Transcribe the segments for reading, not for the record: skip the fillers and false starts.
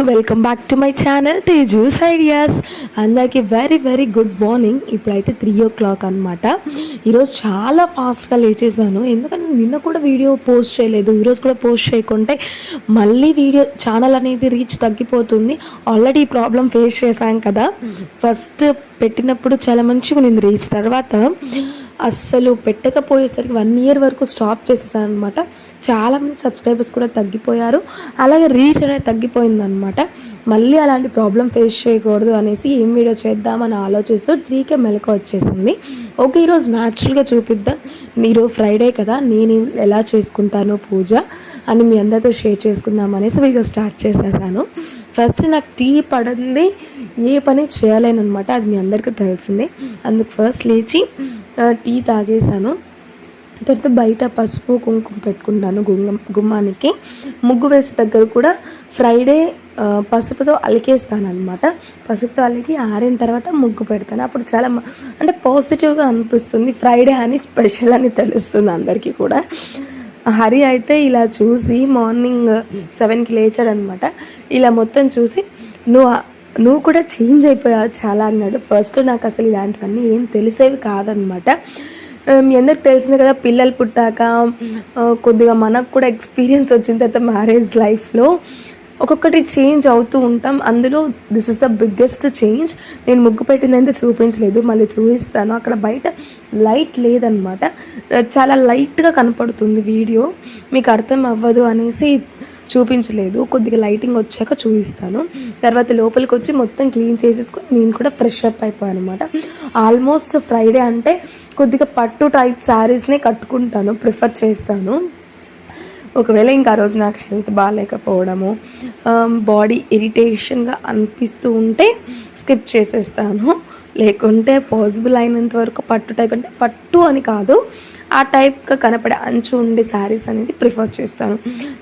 Welcome back to my channel Teju's ideas. అందరికీ very very good morning. ఇప్పుడైతే 3 o'clock అనమాట. ఈరోజు చాలా ఫాస్ట్గా లేచేసాను, ఎందుకంటే నిన్న కూడా వీడియో పోస్ట్ చేయలేదు, ఈరోజు కూడా పోస్ట్ చేయకుంటే మళ్ళీ వీడియో ఛానల్ అనేది రీచ్ తగ్గిపోతుంది. ఆల్రెడీ ఈ ప్రాబ్లం ఫేస్ చేశాం కదా. ఫస్ట్ పెట్టినప్పుడు చాలా మంచిగా ఉంది రీచ్, తర్వాత అస్సలు పెట్టకపోయేసరికి 1 year వరకు స్టాప్ చేసేసాను అనమాట. చాలామంది సబ్స్క్రైబర్స్ కూడా తగ్గిపోయారు, అలాగే రీచ్ అనేది తగ్గిపోయిందనమాట. మళ్ళీ అలాంటి ప్రాబ్లం ఫేస్ చేయకూడదు అనేసి ఏం వీడియో చేద్దామని ఆలోచిస్తూ 3K మెలకు వచ్చేసింది. ఓకే, ఈరోజు న్యాచురల్గా చూపిద్దాం. ఈరోజు ఫ్రైడే కదా, నేను ఎలా చేసుకుంటానో పూజ అని మీ అందరితో షేర్ చేసుకుందాం అనేసి వీడియో స్టార్ట్ చేసేసాను. ఫస్ట్ నాకు టీ పడింది, ఏ పని చేయలేనమాట, అది మీ అందరికీ తెలిసిందే. అందుకు ఫస్ట్ లేచి టీ తాగేసాను. తర్వాత బయట పసుపు కుంకుమ పెట్టుకుంటాను గుమ్మానికి. ముగ్గు వేసే దగ్గర కూడా ఫ్రైడే పసుపుతో అలికేస్తాను అనమాట. పసుపుతో అలికి ఆరిన తర్వాత ముగ్గు పెడతాను. అప్పుడు చాలా అంటే పాజిటివ్గా అనిపిస్తుంది. ఫ్రైడే అని స్పెషల్ అని తెలుస్తుంది అందరికీ కూడా. హరి అయితే ఇలా చూసి మార్నింగ్ 7కి లేచాడనమాట. ఇలా మొత్తం చూసి నువ్వు కూడా చేంజ్ అయిపోయావు చాలా అన్నాడు. ఫస్ట్ నాకు అసలు ఇలాంటివన్నీ ఏం తెలిసేవి కాదనమాట. మీ అందరికి తెలిసిందే కదా, పిల్లలు పుట్టాక కొద్దిగా మనకు కూడా ఎక్స్పీరియన్స్ వచ్చిన తర్వాత మ్యారేజ్ లైఫ్లో ఒక్కొక్కటి చేంజ్ అవుతూ ఉంటాం. అందులో this is the biggest change. నేను ముగ్గు పెట్టిందంటే చూపించలేదు, మళ్ళీ చూపిస్తాను. అక్కడ బయట లైట్ లేదనమాట, చాలా లైట్గా కనపడుతుంది వీడియో, మీకు అర్థం అవ్వదు అనేసి చూపించలేదు. కొద్దిగా లైటింగ్ వచ్చాక చూపిస్తాను. తర్వాత లోపలికి వచ్చి మొత్తం క్లీన్ చేసేసుకొని నేను కూడా ఫ్రెష్ అప్ అయిపోయాను అనమాట. ఆల్మోస్ట్ ఫ్రైడే అంటే కొద్దిగా పట్టు టైప్ శారీస్ని కట్టుకుంటాను, ప్రిఫర్ చేస్తాను. ఒకవేళ ఇంకా ఆ రోజు నాకు హెల్త్ బాగాలేకపోవడము, బాడీ ఇరిటేషన్గా అనిపిస్తూ ఉంటే స్కిప్ చేసేస్తాను. లేకుంటే పాసిబుల్ అయినంత వరకు పట్టు టైప్, అంటే పట్టు అని కాదు, ఆ టైప్గా కనపడే అంచు ఉండే శారీస్ అనేది ప్రిఫర్ చేస్తాను.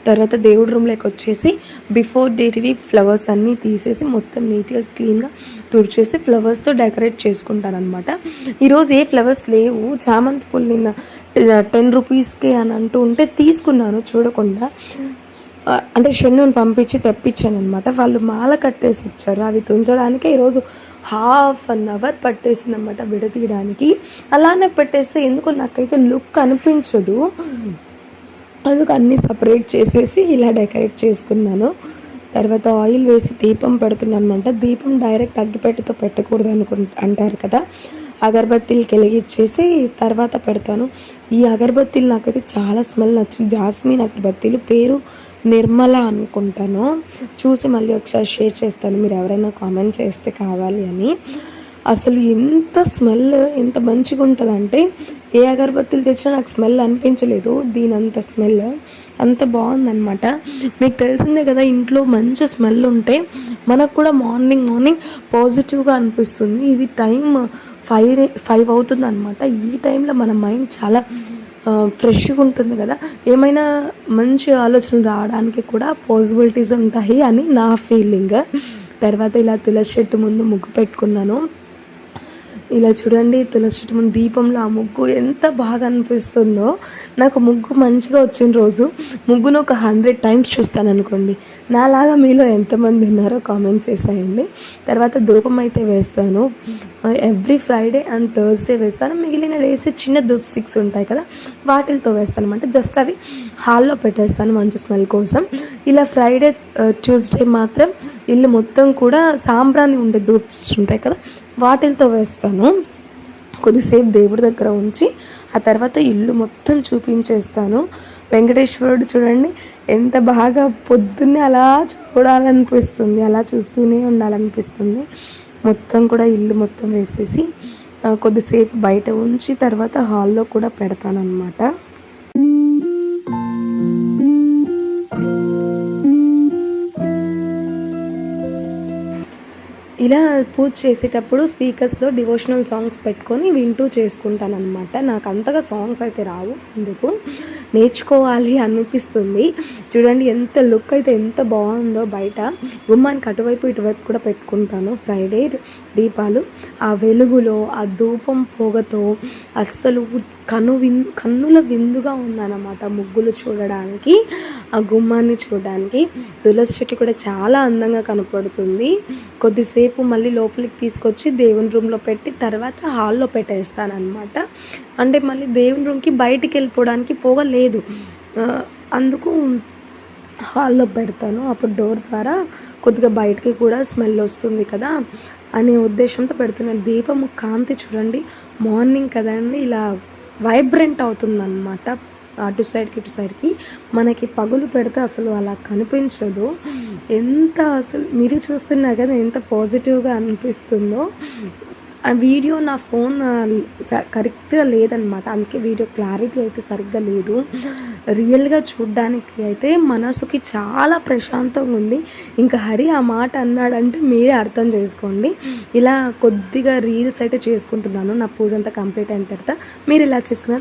తర్వాత దేవుడి రూమ్లోకి వచ్చేసి బిఫోర్ డేట్వి ఫ్లవర్స్ అన్నీ తీసేసి మొత్తం నీట్గా క్లీన్గా తుడిచేసి ఫ్లవర్స్తో డెకరేట్ చేసుకుంటాను అనమాట. ఈరోజు ఏ ఫ్లవర్స్ లేవు. చామంతి పూలు నిన్న 10 రూపీస్కి అని అంటూ ఉంటే తీసుకున్నాను చూడకుండా. అంటే షెన్నుని పంపించి తెప్పించాను అనమాట. వాళ్ళు మాల కట్టేసి ఇచ్చారు, అవి తుంచడానికి ఈరోజు 1/2 hour పట్టేసింది అనమాట విడతీయడానికి. అలానే పెట్టేస్తే ఎందుకో నాకైతే లుక్ అనిపించదు, అందుకు అన్నీ సపరేట్ చేసేసి ఇలా డెకరేట్ చేసుకున్నాను. తర్వాత ఆయిల్ వేసి దీపం పెడుతున్నాను అనమాట. దీపం డైరెక్ట్ అగ్గిపెట్టెతో పెట్టకూడదు అంటారు కదా. అగరబత్తీలు వెలిగించేసి తర్వాత పెడతాను. ఈ అగరబత్తీలు నాకైతే చాలా స్మెల్ నచ్చింది. జాస్మిన్ అగరబత్తీలు, పేరు నిర్మల అనుకుంటాను. చూసి మళ్ళీ ఒకసారి షేర్ చేస్తాను, మీరు ఎవరైనా కామెంట్ చేస్తే కావాలి అని. అసలు ఎంత స్మెల్ ఎంత మంచిగా ఉంటుందంటే, ఏ అగరబత్తీలు తెచ్చినా నాకు స్మెల్ అనిపించలేదు, దీని అంత స్మెల్ అంత బాగుందనమాట. మీకు తెలిసిందే కదా, ఇంట్లో మంచి స్మెల్ ఉంటే మనకు కూడా మార్నింగ్ పాజిటివ్గా అనిపిస్తుంది. ఇది టైం 5 అవుతుంది అనమాట. ఈ టైంలో మన మైండ్ చాలా ఫ్రెష్గా ఉంటుంది కదా, ఏమైనా మంచి ఆలోచనలు రావడానికి కూడా పాసిబిలిటీస్ ఉంటాయి అని నా ఫీలింగ్. తర్వాత ఇలా తులసి చెట్టు ముందు ముగ్గు పెట్టుకున్నాను. ఇలా చూడండి, తులసి చెట్టు ముందు దీపంలో ఆ ముగ్గు ఎంత బాగా అనిపిస్తుందో. నాకు ముగ్గు మంచిగా వచ్చిన రోజు ముగ్గును ఒక 100 times చూస్తాను అనుకోండి. నాలాగా మీలో ఎంతమంది ఉన్నారో కామెంట్ చేసేయండి. తర్వాత ధూపం అయితే వేస్తాను. ఎవ్రీ ఫ్రైడే అండ్ థర్స్డే వేస్తాను. మిగిలిన డేస్ చిన్న ధూప్ స్టిక్స్ ఉంటాయి కదా, వాటితో వేస్తాను అనమాట. జస్ట్ అవి హాల్లో పెట్టేస్తాను మంచి స్మెల్ కోసం. ఇలా ఫ్రైడే ట్యూస్డే మాత్రం ఇల్లు మొత్తం కూడా సాంబ్రాణి ఉండే ధూప్స్ ఉంటాయి కదా, వాటితో వేస్తాను. కొద్దిసేపు దేవుడి దగ్గర ఉంచి ఆ తర్వాత ఇల్లు మొత్తం చూపించేస్తాను. వెంకటేశ్వరుడు చూడండి ఎంత బాగా, పొద్దున్నే అలా చూడాలనిపిస్తుంది, అలా చూస్తూనే ఉండాలనిపిస్తుంది. మొత్తం కూడా ఇల్లు మొత్తం వేసేసి కొద్దిసేపు బయట ఉంచి తర్వాత హాల్లో కూడా పెడతాను అన్నమాట. ఇలా పూజ చేసేటప్పుడు స్పీకర్స్లో డివోషనల్ సాంగ్స్ పెట్టుకొని వింటూ చేసుకుంటాను అనమాట. నాకు అంతగా సాంగ్స్ అయితే రావు, అందుకు నేర్చుకోవాలి అనిపిస్తుంది. చూడండి ఎంత లుక్ అయితే ఎంత బాగుందో. బయట గుమ్మానికి అటువైపు ఇటువైపు కూడా పెట్టుకుంటాను ఫ్రైడే దీపాలు. ఆ వెలుగులో ఆ ధూపం పొగతో అస్సలు కన్నుల విందుగా ఉందన్నమాట ముగ్గులు చూడడానికి, ఆ గుమ్మాన్ని చూడడానికి. తులసి చెట్టు కూడా చాలా అందంగా కనపడుతుంది. కొద్దిసేపు మళ్ళీ లోపలికి తీసుకొచ్చి దేవుని రూమ్లో పెట్టి తర్వాత హాల్లో పెట్టేస్తానన్నమాట. అంటే మళ్ళీ దేవుని రూమ్కి బయటికి వెళ్ళిపోవడానికి పోగలేదు, అందుకు హాల్లో పెడతాను. అప్పుడు డోర్ ద్వారా కొద్దిగా బయటికి కూడా స్మెల్ వస్తుంది కదా అనే ఉద్దేశంతో పెడుతున్నాను. దీపము కాంతి చూడండి, మార్నింగ్ కదండి ఇలా వైబ్రెంట్ అవుతుందన్నమాట. అటు సైడ్కి ఇటు సైడ్కి మనకి పగులు పెడితే అసలు అలా కనిపించదు. ఎంత అసలు మీరు చూస్తున్నారు కదా ఎంత పాజిటివ్గా అనిపిస్తుందో. ఆ వీడియో నా ఫోన్ కరెక్ట్గా లేదనమాట, అందుకే వీడియో క్లారిటీ అయితే సరిగ్గా లేదు. రియల్గా చూడ్డానికి అయితే మనసుకి చాలా ప్రశాంతంగా ఉంది. ఇంకా హరి ఆ మాట అన్నాడంటే మీరే అర్థం చేసుకోండి. ఇలా కొద్దిగా రీల్స్ అయితే చేసుకుంటున్నాను నా పూజ అంతా కంప్లీట్ అయిన తర్వాత. మీరు ఇలా చేసుకున్నారు.